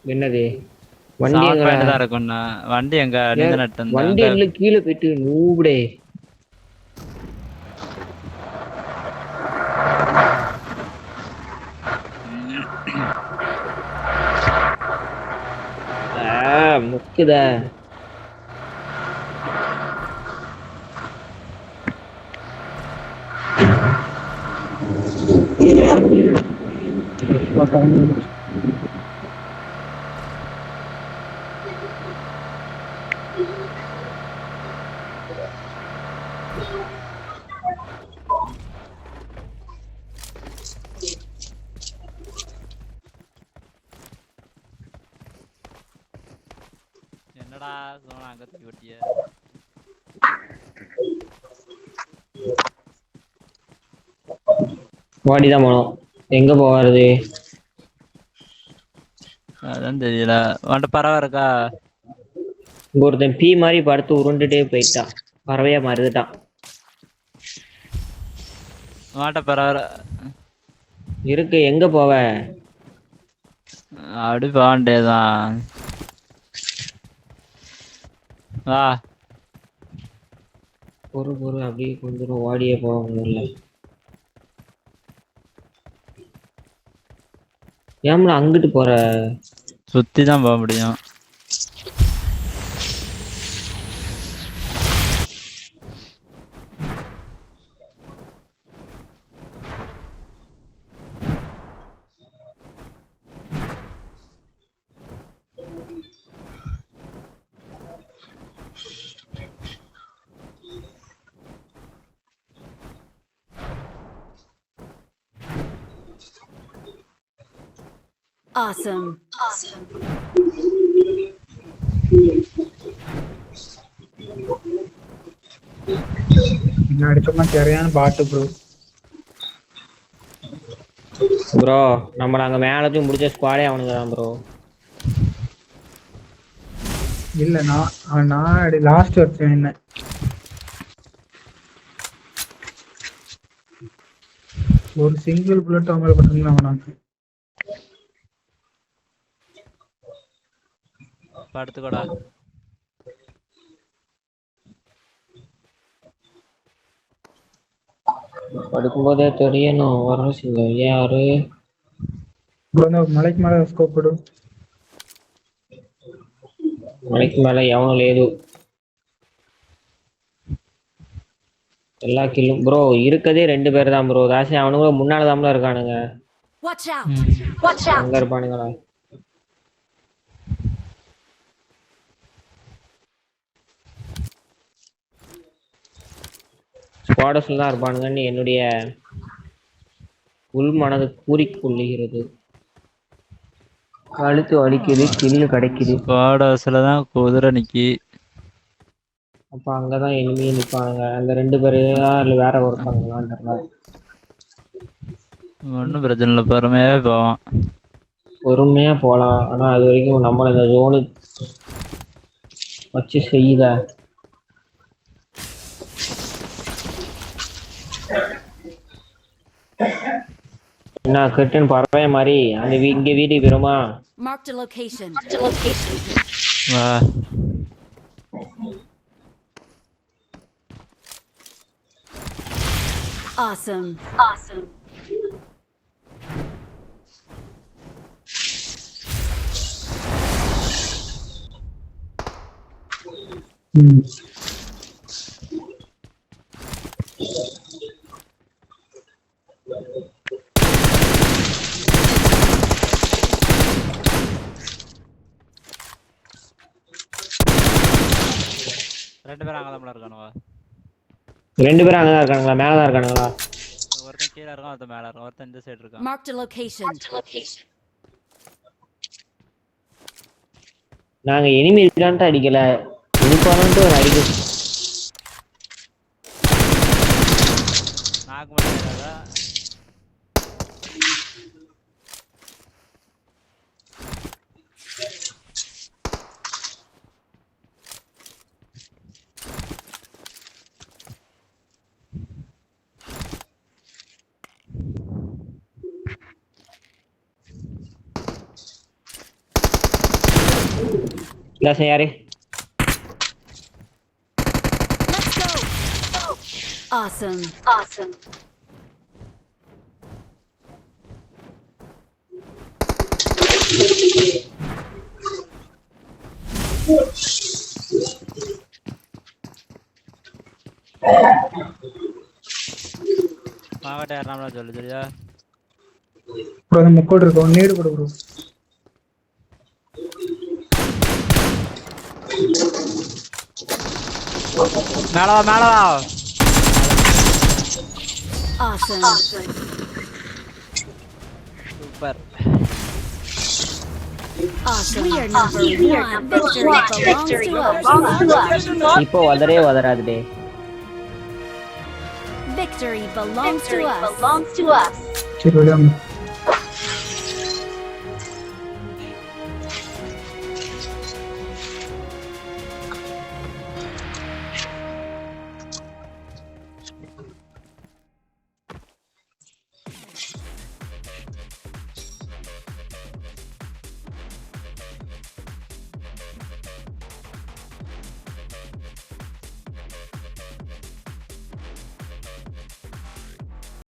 என்னது? வண்டி ஸ்பாட் எங்கடா? பாயிண்ட் தான் இருக்கும்ண்ணா. வண்டி எங்க ஏன் நீந்த நட்டு இருந்தா வண்டி அங்க. எல்ல கீழே போயிட்டு நூபுடே. முக்குதா என்னடா சோனா அங்க தூக்கி விட்டிய? வாடிதான் போனோம். எங்க போவாருது? அதான் தெரியல. உன்கிட்ட பறவை இருக்கா? இங்க ஒருத்தன் பீ மாதிரி படுத்து உருண்டுட்டே போயிட்டான். பறவையா மாறுதுட்டான். உன்கிட்ட பறவை இருக்கு. எங்க போவ? அப்படி போக வேண்டியதுதான். வா. பொறு அப்படியே கொஞ்சம் ஓடியே போக முடியல. ஏம்ல அங்கிட்டு போற? சுத்தி தான் போக முடியும். Awesome. அடிச்சோம்னா சரியான பாட்டு ப்ரோ. ப்ரோ நம்ம அங்க மேலத்தையும் முடிச்ச ஸ்குவாடே அவனுங்க தான் ப்ரோ. இல்ல நான் லாஸ்ட் வருஷம் என்ன ஒரு சிங்கிள் புல்லட் அவங்க பண்றாங்க. படுத்துக்கோடா. படுக்கும்போதே தெரியணும் வரும் சில யாரு. மலைக்கு மேல ஸ்கோப் போடு. மலைக்கு மேல எவனும் லேது. எல்லா கில்லும் ப்ரோ இருக்கதே 2 பேர் தான் ப்ரோ. ராசி அவனுங்க முன்னால தாம்ல இருக்கானுங்க. Watch out. Watch out. அங்க இருப்பானுங்களா? ஸ்குவாடஸ்ல தான் இருப்பானுங்கன்னு என்னுடைய உள் மனது கூறிக்கொள்ளுகிறது. கழுத்து வலிக்குது, கில்லு கிடைக்குது. ஸ்குவாடஸ்ல தான் குதிரை நிக்கி. அப்ப அங்கதான் எனிமையே நிப்பானுங்க. அந்த 2 பேரு இல்ல வேற ஒருப்பானுங்களான்னு தெரியல. ஒன்னும் பிரச்சனை இல்லை, பொறுமையாவே போவான். பொறுமையா போலாம். ஆனா அது வரைக்கும் நம்மள இந்த ஜோனு வச்சு செய்யுத. என்ன கிரிட்டன் பறவை மாதிரி அந்த இங்க வீட்டுக்கு போயிருமா? Marked a location. வா. Awesome. ரெண்டு பேரும் அங்கதான் இருக்கானுவா? 2 பேரும் அங்கதான் இருக்கானுங்களா? மேலதான் இருக்கானுங்களா? ஒருத்தன் கீழே இருக்கான், ஒருத்தன் மேல இருக்கான், ஒருத்தன் இந்த சைடு இருக்கான். Marked a location. நாங்க எனிமி இருக்கான்ட்டு அடிக்கல. இருப்பானுன்ட்டு ஒரு அடிக்க. நாக்கு மட்டும் லாஸ் யாரு Let's go. Awesome. Awesome. வாங்கட்ட யாரா சொல்லு சரியா ப்ரோ அந்த முக்கோடு இருக்கு ஒன் நேடு கொடு ப்ரோ மேல வா Awesome. Super Awesome. We are number one. Victory belongs to us. இப்போ வதராது டே Victory belongs to us. சரி விடாம